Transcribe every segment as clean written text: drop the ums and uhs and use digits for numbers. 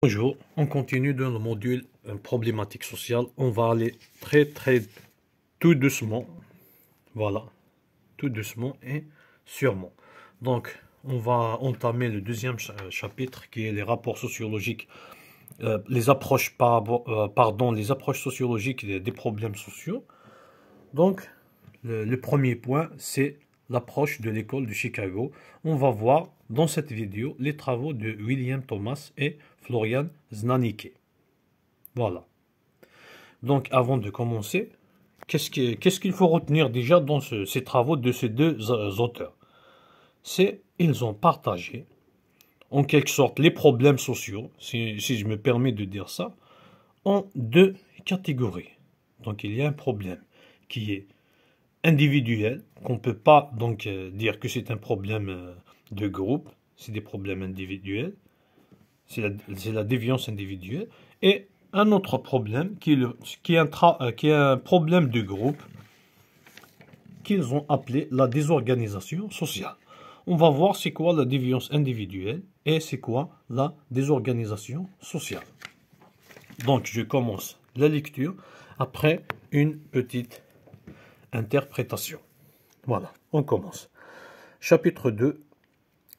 Bonjour, on continue dans le module problématique sociale. On va aller tout doucement, voilà, tout doucement et sûrement. Donc, on va entamer le deuxième chapitre qui est les rapports sociologiques, les approches sociologiques des problèmes sociaux. Donc, le premier point, c'est l'approche de l'école de Chicago. On va voir dans cette vidéo les travaux de William Thomas et Florian Znanicki. Voilà. Donc, avant de commencer, qu'est-ce qu'il faut retenir déjà dans ces travaux de ces deux auteurs? C'est ils ont partagé, en quelque sorte, les problèmes sociaux, si je me permets de dire ça, en deux catégories. Donc, il y a un problème qui est individuel, qu'on ne peut pas donc dire que c'est un problème de groupe, c'est des problèmes individuels, c'est la déviance individuelle, et un autre problème qui est un problème de groupe qu'ils ont appelé la désorganisation sociale. On va voir c'est quoi la déviance individuelle et c'est quoi la désorganisation sociale. Donc je commence la lecture après une petite interprétation. Voilà, on commence. Chapitre 2,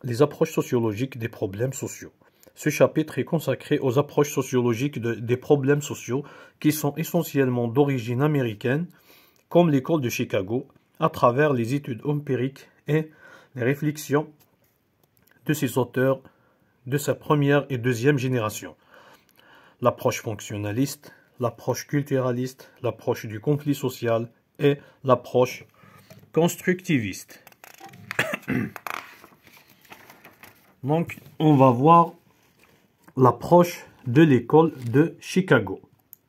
les approches sociologiques des problèmes sociaux. Ce chapitre est consacré aux approches sociologiques des problèmes sociaux qui sont essentiellement d'origine américaine, comme l'école de Chicago, à travers les études empiriques et les réflexions de ses auteurs de sa première et deuxième génération. L'approche fonctionnaliste, l'approche culturaliste, l'approche du conflit social et l'approche constructiviste. Donc, on va voir l'approche de l'école de Chicago.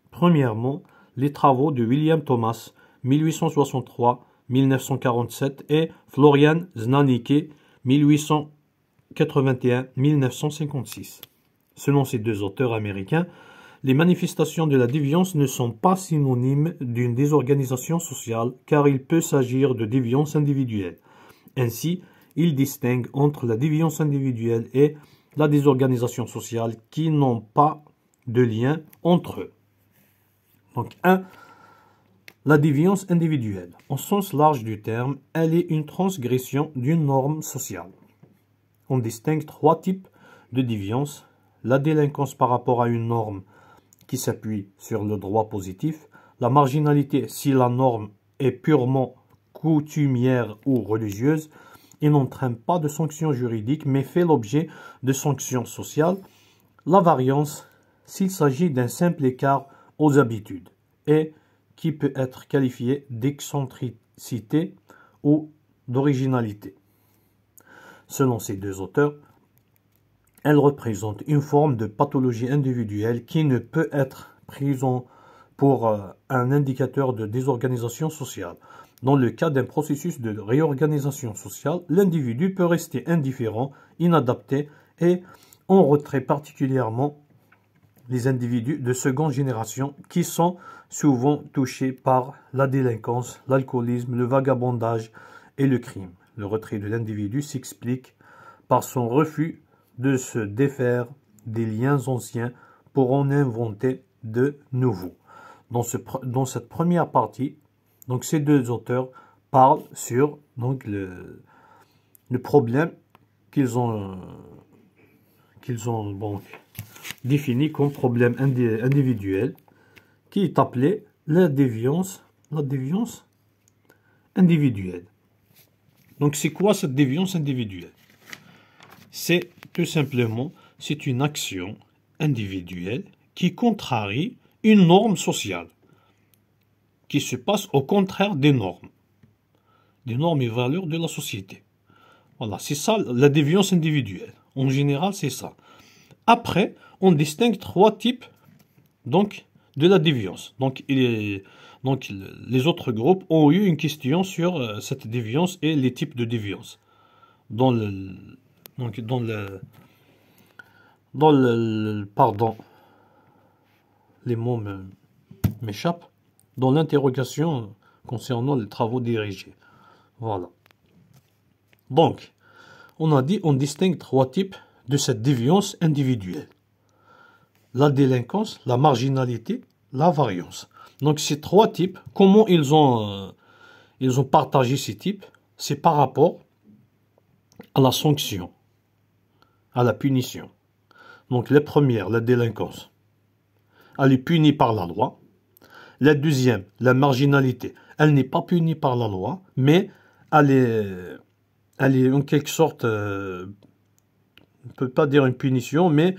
Premièrement, les travaux de William Thomas, 1863-1947, et Florian Znanicki, 1881-1956. Selon ces deux auteurs américains, les manifestations de la déviance ne sont pas synonymes d'une désorganisation sociale, car il peut s'agir de déviance individuelle. Ainsi, ils distinguent entre la déviance individuelle et la désorganisation sociale qui n'ont pas de lien entre eux. Donc, 1. La déviance individuelle. Au sens large du terme, elle est une transgression d'une norme sociale. On distingue trois types de déviance. La délinquance par rapport à une norme qui s'appuie sur le droit positif. La marginalité si la norme est purement coutumière ou religieuse et n'entraîne pas de sanctions juridiques mais fait l'objet de sanctions sociales. La variance s'il s'agit d'un simple écart aux habitudes et qui peut être qualifié d'excentricité ou d'originalité. Selon ces deux auteurs, elle représente une forme de pathologie individuelle qui ne peut être prise pour un indicateur de désorganisation sociale. Dans le cas d'un processus de réorganisation sociale, l'individu peut rester indifférent, inadapté et en retrait, particulièrement les individus de seconde génération qui sont souvent touchés par la délinquance, l'alcoolisme, le vagabondage et le crime. Le retrait de l'individu s'explique par son refus de se défaire des liens anciens pour en inventer de nouveaux. Dans cette première partie, donc ces deux auteurs parlent sur donc, le problème qu'ils ont bon, défini comme problème individuel, qui est appelé la déviance individuelle. Donc c'est quoi cette déviance individuelle? C'est tout simplement, c'est une action individuelle qui contrarie une norme sociale, qui se passe au contraire des normes et valeurs de la société. Voilà, c'est ça la déviance individuelle. En général, c'est ça. Après, on distingue trois types donc, de la déviance. Donc, les autres groupes ont eu une question sur cette déviance et les types de déviance. Pardon, les mots m'échappent. Dans l'interrogation concernant les travaux dirigés. Voilà. Donc, on a dit on distingue trois types de cette déviance individuelle. la délinquance, la marginalité, la variance. Donc ces trois types, comment ils ont partagé ces types? C'est par rapport à la sanction, à la punition. Donc la première, la délinquance, elle est punie par la loi. La deuxième, la marginalité, elle n'est pas punie par la loi, mais elle est en quelque sorte, on ne peut pas dire une punition, mais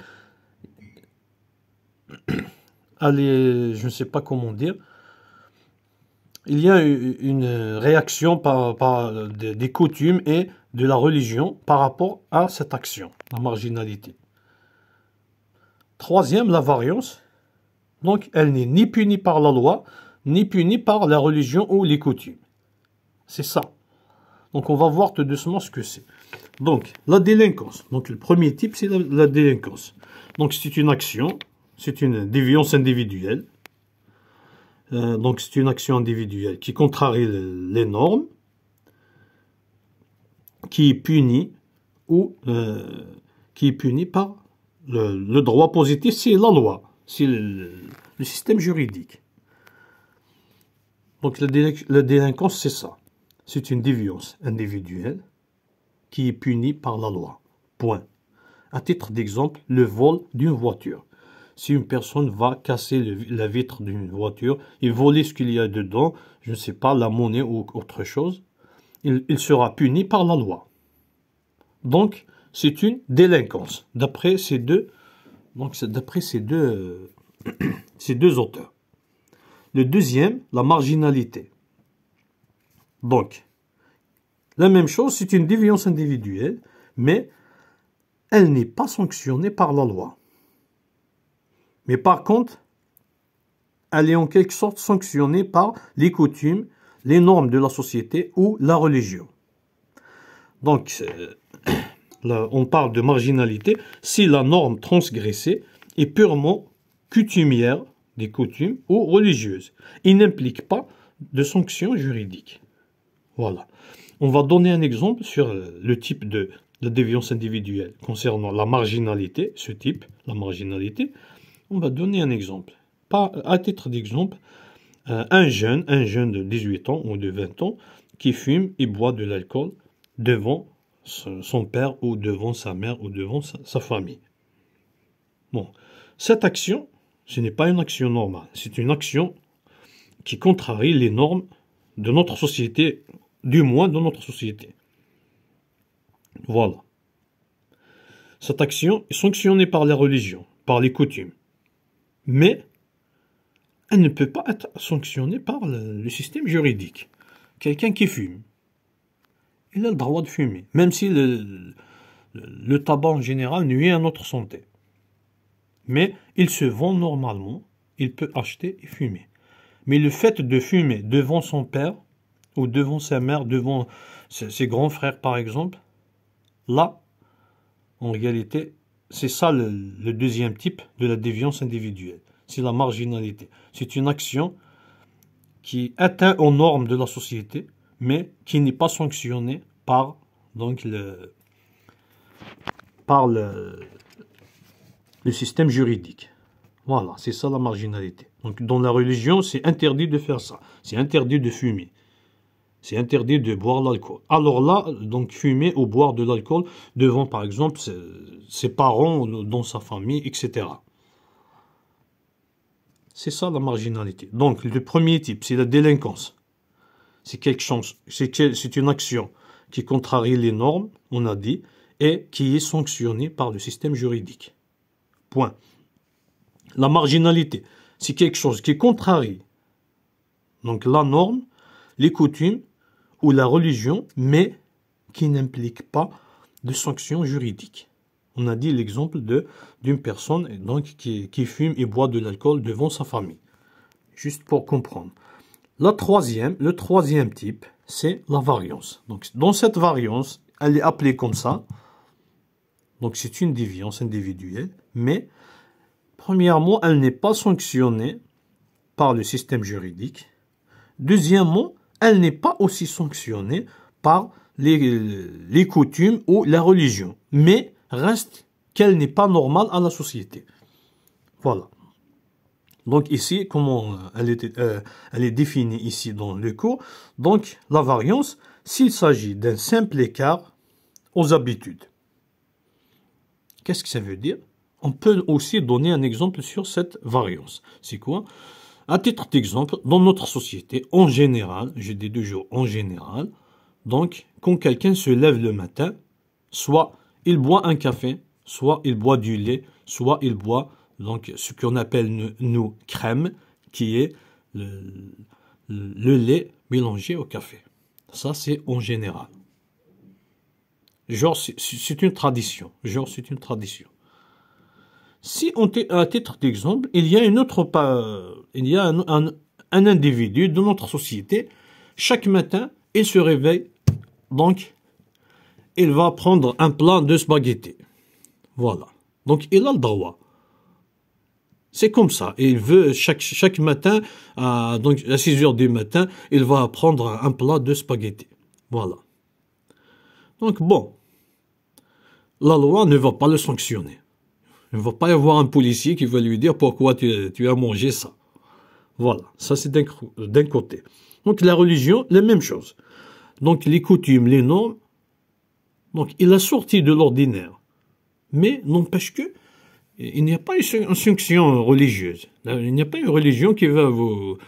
elle est, je ne sais pas comment dire, il y a une réaction par des coutumes et de la religion par rapport à cette action, la marginalité. Troisième, la variance. Donc, elle n'est ni punie par la loi, ni punie par la religion ou les coutumes. C'est ça. Donc, on va voir tout doucement ce que c'est. Donc, la délinquance. Donc, le premier type, c'est la délinquance. Donc, c'est une action, c'est une déviance individuelle. Donc, c'est une action individuelle qui contrarie les normes, qui est punie par le droit positif, c'est la loi, c'est le système juridique. Donc, la délinquance, c'est ça. C'est une déviance individuelle qui est punie par la loi. Point. À titre d'exemple, le vol d'une voiture. Si une personne va casser la vitre d'une voiture et voler ce qu'il y a dedans, je ne sais pas, la monnaie ou autre chose, il sera puni par la loi. Donc, c'est une délinquance, d'après ces deux auteurs. Le deuxième, la marginalité. Donc, la même chose, c'est une déviance individuelle, mais elle n'est pas sanctionnée par la loi. Mais par contre, elle est en quelque sorte sanctionnée par les coutumes, les normes de la société ou la religion. Donc, là, on parle de marginalité si la norme transgressée est purement coutumière, des coutumes ou religieuse. Il n'implique pas de sanctions juridiques. Voilà. On va donner un exemple sur le type de déviance individuelle concernant la marginalité, ce type, la marginalité. On va donner un exemple. À titre d'exemple, un jeune de 18 ans ou de 20 ans qui fume et boit de l'alcool devant son père ou devant sa mère ou devant sa famille. Bon, cette action, ce n'est pas une action normale. C'est une action qui contrarie les normes de notre société, du moins de notre société. Voilà. Cette action est sanctionnée par la religion, par les coutumes. Mais elle ne peut pas être sanctionnée par le système juridique. Quelqu'un qui fume, il a le droit de fumer, même si le tabac en général nuit à notre santé. Mais il se vend normalement, il peut acheter et fumer. Mais le fait de fumer devant son père, ou devant sa mère, devant ses grands frères par exemple, là, en réalité, c'est ça le deuxième type de la déviance individuelle. C'est la marginalité. C'est une action qui atteint aux normes de la société, mais qui n'est pas sanctionnée par le système juridique. Voilà, c'est ça la marginalité. Donc dans la religion, c'est interdit de faire ça. C'est interdit de fumer. C'est interdit de boire l'alcool. Alors là, donc fumer ou boire de l'alcool devant, par exemple, ses parents, dans sa famille, etc. C'est ça la marginalité. Donc le premier type, c'est la délinquance. C'est quelque chose, c'est une action qui contrarie les normes, on a dit, et qui est sanctionnée par le système juridique. Point. La marginalité, c'est quelque chose qui contrarie donc la norme, les coutumes ou la religion, mais qui n'implique pas de sanctions juridiques. On a dit l'exemple d'une personne donc, qui fume et boit de l'alcool devant sa famille. Juste pour comprendre. Le troisième type, c'est la variance. Donc, dans cette variance, elle est appelée comme ça. Donc, c'est une déviance individuelle. Mais, premièrement, elle n'est pas sanctionnée par le système juridique. Deuxièmement, elle n'est pas aussi sanctionnée par les coutumes ou la religion. Mais, reste qu'elle n'est pas normale à la société. Voilà. Donc ici, comment elle est définie ici dans le cours. Donc la variance, s'il s'agit d'un simple écart aux habitudes. Qu'est-ce que ça veut dire? On peut aussi donner un exemple sur cette variance. C'est quoi? À titre d'exemple, dans notre société, en général, je dis toujours en général, donc quand quelqu'un se lève le matin, soit il boit un café, soit il boit du lait, soit il boit donc ce qu'on appelle nous crème, qui est le lait mélangé au café. Ça, c'est en général. Genre, c'est une tradition. Genre, c'est une tradition. Si, à titre d'exemple, il y a un individu de notre société, chaque matin, il se réveille, donc, il va prendre un plat de spaghettis. Voilà. Donc, il a le droit. C'est comme ça. Il veut, chaque matin, donc à 6 heures du matin, il va prendre un plat de spaghettis. Voilà. Donc, bon. La loi ne va pas le sanctionner. Il ne va pas y avoir un policier qui va lui dire pourquoi tu as mangé ça. Voilà, ça c'est d'un côté. Donc la religion, la même chose. Donc les coutumes, les normes, donc il a sorti de l'ordinaire. Mais n'empêche que, il n'y a pas une sanction religieuse. Il n'y a pas une religion qui va vous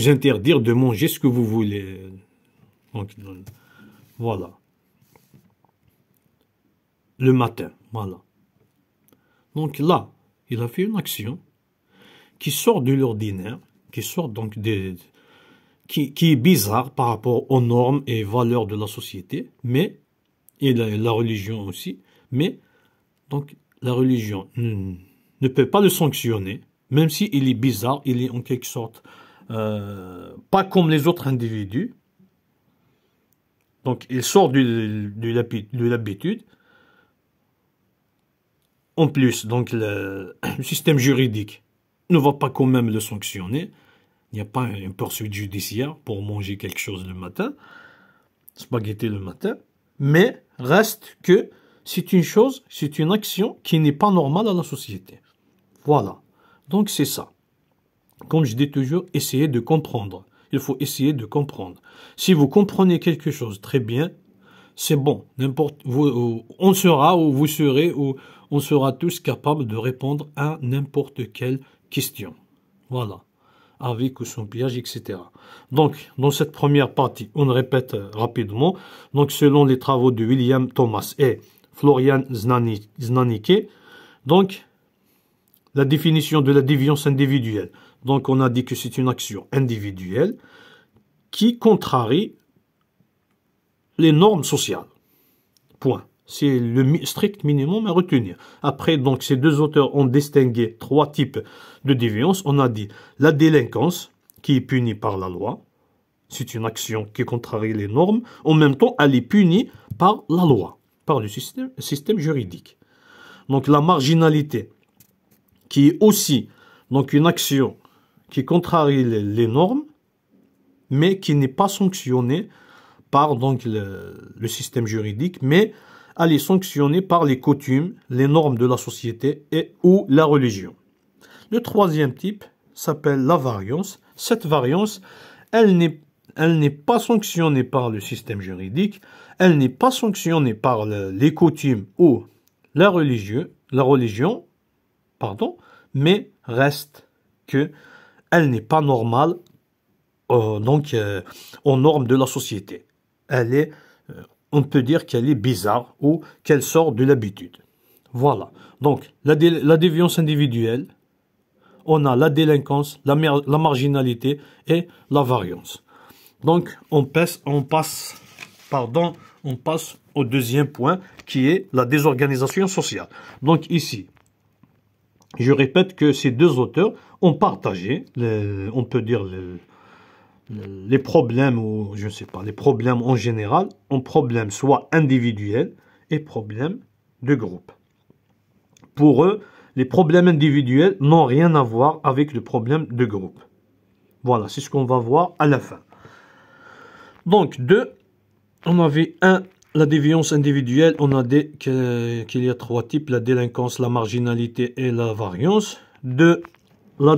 interdire de manger ce que vous voulez. Donc, voilà. Le matin, voilà. Donc là, il a fait une action qui sort de l'ordinaire, qui sort donc qui est bizarre par rapport aux normes et valeurs de la société, mais, et la religion aussi, mais, donc, la religion ne peut pas le sanctionner, même s'il est bizarre, il est en quelque sorte pas comme les autres individus. Donc, il sort de l'habitude. En plus, donc, le système juridique ne va pas quand même le sanctionner. Il n'y a pas une poursuite judiciaire pour manger quelque chose le matin, spaghetti le matin, mais reste que c'est une action qui n'est pas normale à la société. Voilà. Donc c'est ça. Comme je dis toujours, essayez de comprendre. Il faut essayer de comprendre. Si vous comprenez quelque chose très bien, c'est bon. On sera ou vous serez ou on sera tous capables de répondre à n'importe quelle question. Voilà. Avec ou sans piège, etc. Donc, dans cette première partie, on répète rapidement. Donc, selon les travaux de William Thomas et Florian Znanicki, donc, la définition de la déviance individuelle. Donc, on a dit que c'est une action individuelle qui contrarie les normes sociales. Point. C'est le strict minimum à retenir. Après, donc, ces deux auteurs ont distingué 3 types de déviance. On a dit la délinquance, qui est punie par la loi. C'est une action qui contrarie les normes. En même temps, elle est punie par la loi, par le système juridique. Donc, la marginalité, qui est aussi donc, une action qui contrarie les normes, mais qui n'est pas sanctionnée par donc, le système juridique, mais elle est sanctionnée par les coutumes, les normes de la société ou la religion. Le troisième type s'appelle la variance. Cette variance, elle n'est pas sanctionnée par le système juridique, elle n'est pas sanctionnée par les coutumes ou la religion, mais reste que elle n'est pas normale aux normes de la société. On peut dire qu'elle est bizarre ou qu'elle sort de l'habitude. Voilà. Donc, la déviance individuelle, on a la délinquance, la marginalité et la variance. Donc, on passe au deuxième point qui est la désorganisation sociale. Donc, ici, je répète que ces deux auteurs ont partagé, on peut dire, les problèmes, ou je ne sais pas, les problèmes en général, en problèmes soit individuels et problèmes de groupe. Pour eux, les problèmes individuels n'ont rien à voir avec le problème de groupe. Voilà, c'est ce qu'on va voir à la fin. Donc, on avait la déviance individuelle, on a dit qu'il y a trois types, la délinquance, la marginalité et la variance. La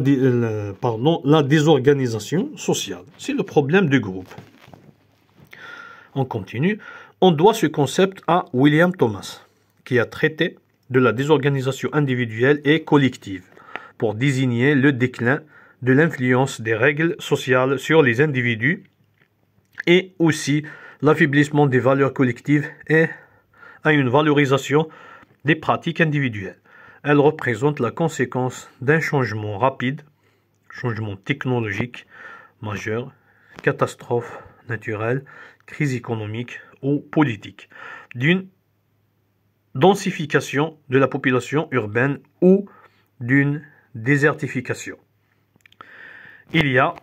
désorganisation sociale. C'est le problème du groupe. On continue. On doit ce concept à William Thomas, qui a traité de la désorganisation individuelle et collective pour désigner le déclin de l'influence des règles sociales sur les individus et aussi l'affaiblissement des valeurs collectives et à une valorisation des pratiques individuelles. Elle représente la conséquence d'un changement rapide, changement technologique majeur, catastrophe naturelle, crise économique ou politique, d'une densification de la population urbaine ou d'une désertification. Il y a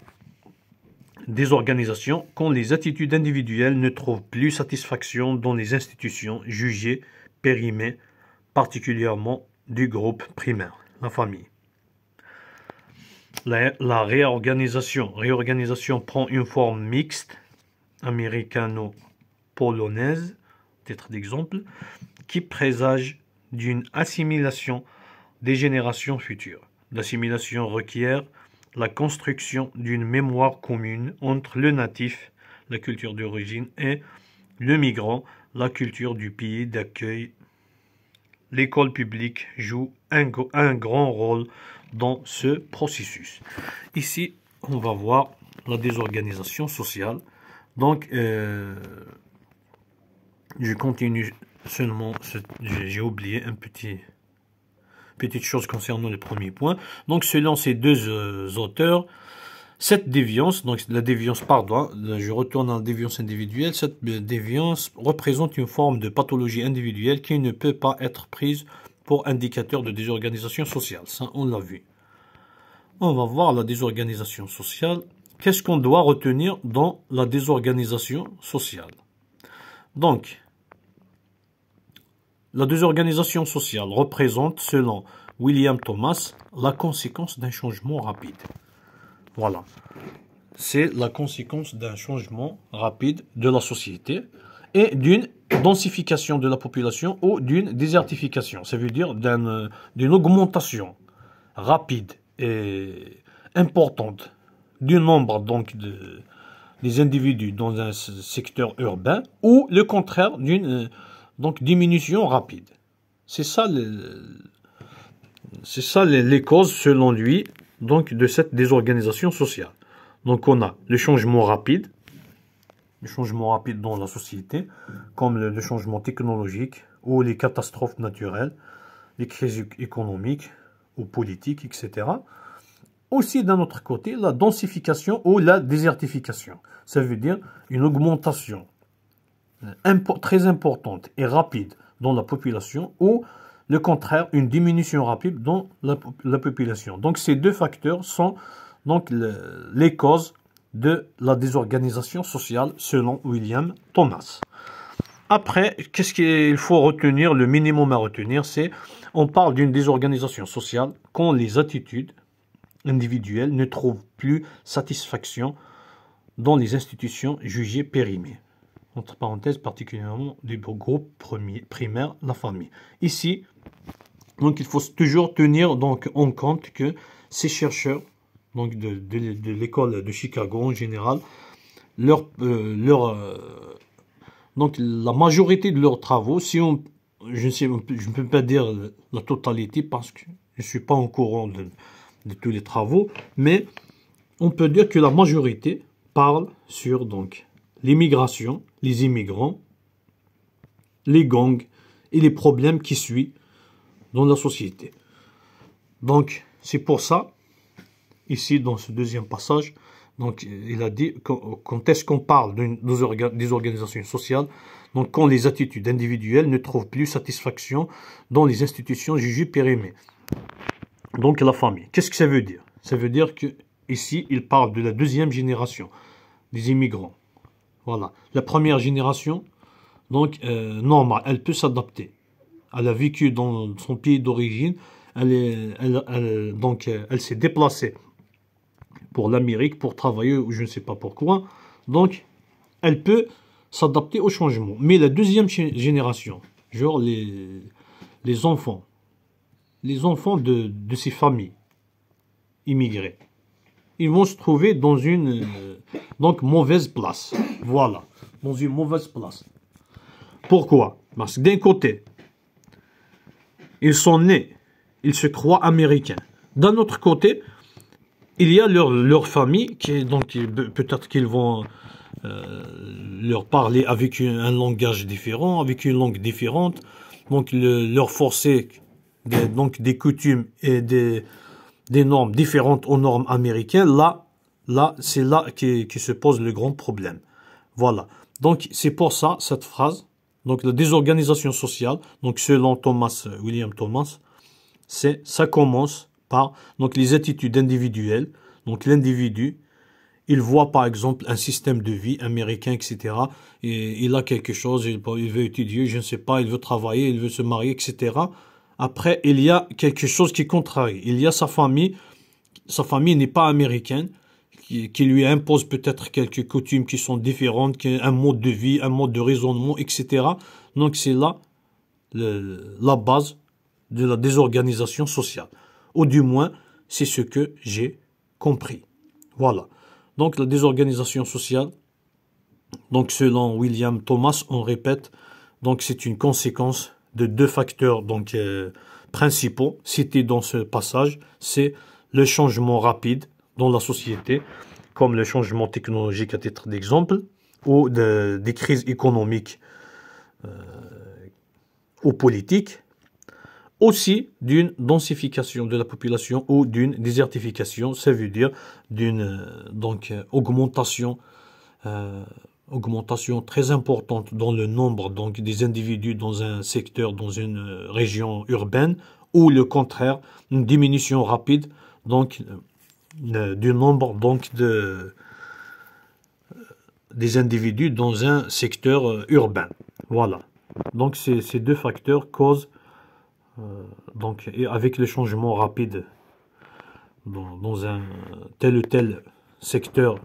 des organisations quand les attitudes individuelles ne trouvent plus satisfaction dans les institutions jugées périmées, particulièrement du groupe primaire, la famille. La réorganisation prend une forme mixte, américano-polonaise, titre d'exemple, qui présage d'une assimilation des générations futures. L'assimilation requiert la construction d'une mémoire commune entre le natif, la culture d'origine, et le migrant, la culture du pays d'accueil. L'école publique joue un grand rôle dans ce processus. Ici, on va voir la désorganisation sociale. Donc, je continue seulement, j'ai oublié petite chose concernant le premier point. Donc, selon ces deux auteurs, cette déviance, donc la déviance, pardon, je retourne à la déviance individuelle, cette déviance représente une forme de pathologie individuelle qui ne peut pas être prise pour indicateur de désorganisation sociale. Ça, on l'a vu. On va voir la désorganisation sociale. Qu'est-ce qu'on doit retenir dans la désorganisation sociale? Donc, la désorganisation sociale représente, selon William Thomas, la conséquence d'un changement rapide. Voilà. C'est la conséquence d'un changement rapide de la société et d'une densification de la population ou d'une désertification. Ça veut dire d'une augmentation rapide et importante du nombre donc des individus dans un secteur urbain ou le contraire d'une diminution rapide. C'est ça les causes selon lui donc de cette désorganisation sociale. Donc on a le changement rapide dans la société, comme le changement technologique ou les catastrophes naturelles, les crises économiques ou politiques, etc. Aussi, d'un autre côté, la densification ou la désertification. Ça veut dire une augmentation très importante et rapide dans la population ou, le contraire, une diminution rapide dans la population. Donc, ces deux facteurs sont donc les causes de la désorganisation sociale selon William Thomas. Après, qu'est-ce qu'il faut retenir? Le minimum à retenir, c'est on parle d'une désorganisation sociale quand les attitudes individuelles ne trouvent plus satisfaction dans les institutions jugées périmées. Entre parenthèses, particulièrement du groupe primaire, la famille. Ici, donc, il faut toujours tenir donc en compte que ces chercheurs donc de l'école de Chicago en général, donc la majorité de leurs travaux, je ne peux pas dire la totalité parce que je ne suis pas au courant de tous les travaux, mais on peut dire que la majorité parle sur donc l'immigration, les immigrants, les gangs et les problèmes qui suivent dans la société. Donc, c'est pour ça, ici, dans ce deuxième passage, donc, il a dit, quand est-ce qu'on parle des organisations sociales, donc quand les attitudes individuelles ne trouvent plus satisfaction dans les institutions jugées périmées. Donc, la famille. Qu'est-ce que ça veut dire? Ça veut dire que ici, il parle de la deuxième génération des immigrants. Voilà. La première génération, donc, normale, elle peut s'adapter. Elle a vécu dans son pays d'origine, elle s'est déplacée pour l'Amérique, pour travailler, ou je ne sais pas pourquoi. Donc, elle peut s'adapter au changement. Mais la deuxième génération, genre les enfants de ces familles immigrées, ils vont se trouver dans une donc mauvaise place. Voilà, dans une mauvaise place. Pourquoi? Parce que d'un côté, ils sont nés, ils se croient américains. D'un autre côté, il y a leur famille qui donc peut-être qu'ils vont leur parler avec un langage différent, avec une langue différente, donc leur forcer donc des coutumes et des normes différentes aux normes américaines. Là, c'est là qui se pose le grand problème. Voilà. Donc c'est pour ça cette phrase. Donc la désorganisation sociale, donc selon William Thomas, ça commence par donc les attitudes individuelles. Donc l'individu, il voit par exemple un système de vie américain, etc. Et il a quelque chose, il veut étudier, je ne sais pas, il veut travailler, il veut se marier, etc. Après, il y a quelque chose qui est contraire. Il y a sa famille n'est pas américaine, qui lui impose peut-être quelques coutumes qui sont différentes, un mode de vie, un mode de raisonnement, etc. Donc c'est là la base de la désorganisation sociale. Ou du moins, c'est ce que j'ai compris. Voilà. Donc la désorganisation sociale, donc selon William Thomas, on répète, donc c'est une conséquence de deux facteurs donc principaux cités dans ce passage. C'est le changement rapide dans la société, comme le changement technologique à titre d'exemple, ou des crises économiques ou politiques, aussi d'une densification de la population ou d'une désertification, ça veut dire d'une augmentation très importante dans le nombre donc des individus dans un secteur, dans une région urbaine, ou le contraire, une diminution rapide donc du nombre donc des individus dans un secteur urbain. Voilà. Donc ces deux facteurs causent donc, et avec le changement rapide dans un tel ou tel secteur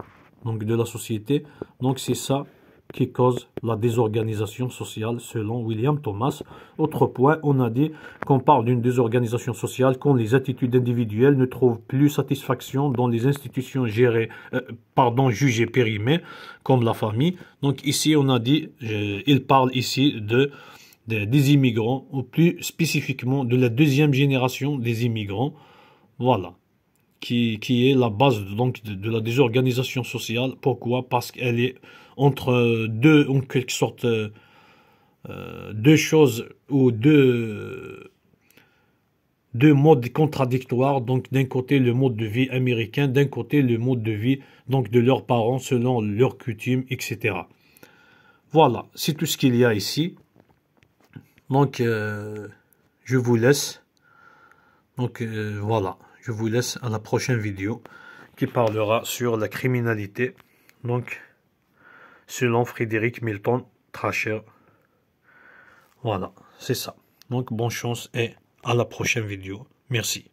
donc, de la société, donc c'est ça qui cause la désorganisation sociale selon William Thomas. Autre point, on a dit qu'on parle d'une désorganisation sociale quand les attitudes individuelles ne trouvent plus satisfaction dans les institutions jugées périmées, comme la famille. Donc ici, on a dit, il parle ici des immigrants, ou plus spécifiquement de la deuxième génération des immigrants, voilà, qui est la base donc de la désorganisation sociale. Pourquoi? Parce qu'elle est entre en quelque sorte, deux choses ou deux modes contradictoires. Donc d'un côté le mode de vie américain, d'un côté le mode de vie donc de leurs parents selon leurs coutumes, etc. Voilà, c'est tout ce qu'il y a ici. Donc, je vous laisse. Donc, voilà. Je vous laisse à la prochaine vidéo qui parlera sur la criminalité. Donc, selon Frédéric Milton Tracher. Voilà, c'est ça. Donc, bonne chance et à la prochaine vidéo. Merci.